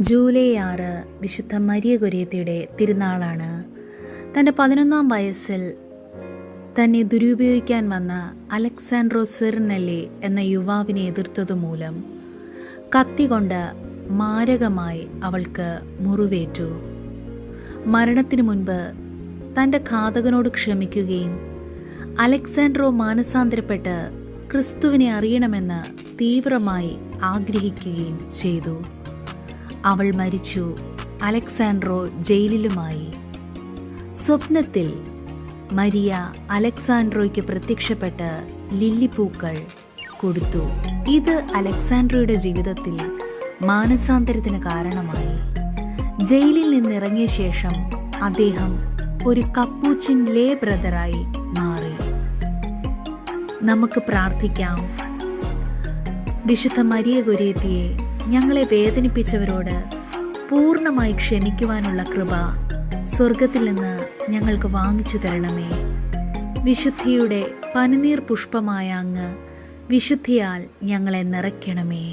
July 6 വിശുദ്ധ Maria ഗൊരിയത്തിയുടെ തിരുനാളാണ്. തൻ്റെ 11-ാം വയസ്സിൽ തന്നെ ദുരുപയോഗിക്കാൻ വന്ന അലക്സാൻഡ്രോ സെർനെല്ലി എന്ന യുവാവിനെ എതിർത്തതുമൂലം കത്തികൊണ്ട് മാരകമായി അവൾക്ക് മുറിവേറ്റു. മരണത്തിനു മുൻപ് തൻ്റെ ഘാതകനോട് ക്ഷമിക്കുകയും അലക്സാൻഡ്രോ മാനസാന്തരപ്പെട്ട് ക്രിസ്തുവിനെ അറിയണമെന്ന് തീവ്രമായി ആഗ്രഹിക്കുകയും ചെയ്തു. അവൾ മരിച്ചു. അലക്സാൻഡ്രോ ജയിലിലുമായി. സ്വപ്നത്തിൽ മരിയ അലക്സാൻഡ്രോയ്ക്ക് പ്രത്യക്ഷപ്പെട്ട് ലില്ലിപ്പൂക്കൾ കൊടുത്തു. ഇത് അലക്സാൻഡ്രോയുടെ ജീവിതത്തിൽ മാനസാന്തരത്തിന് കാരണമായി. ജയിലിൽ നിന്നിറങ്ങിയ ശേഷം അദ്ദേഹം ഒരു കപ്പൂച്ചിൻ ലേ ബ്രദറായി മാറി. നമുക്ക് പ്രാർത്ഥിക്കാം. വിശുദ്ധ മരിയ ഗൊരിയത്തിയെ ഞങ്ങളെ വേദനിപ്പിച്ചവരോട് പൂർണ്ണമായി ക്ഷമിക്കുവാനുള്ള കൃപ സ്വർഗത്തിൽ നിന്ന് ഞങ്ങൾക്ക് വാങ്ങിച്ചു തരണമേ. വിശുദ്ധിയുടെ പനിനീർ പുഷ്പമായ അങ്ങ് വിശുദ്ധിയാൽ ഞങ്ങളെ നിറയ്ക്കണമേ.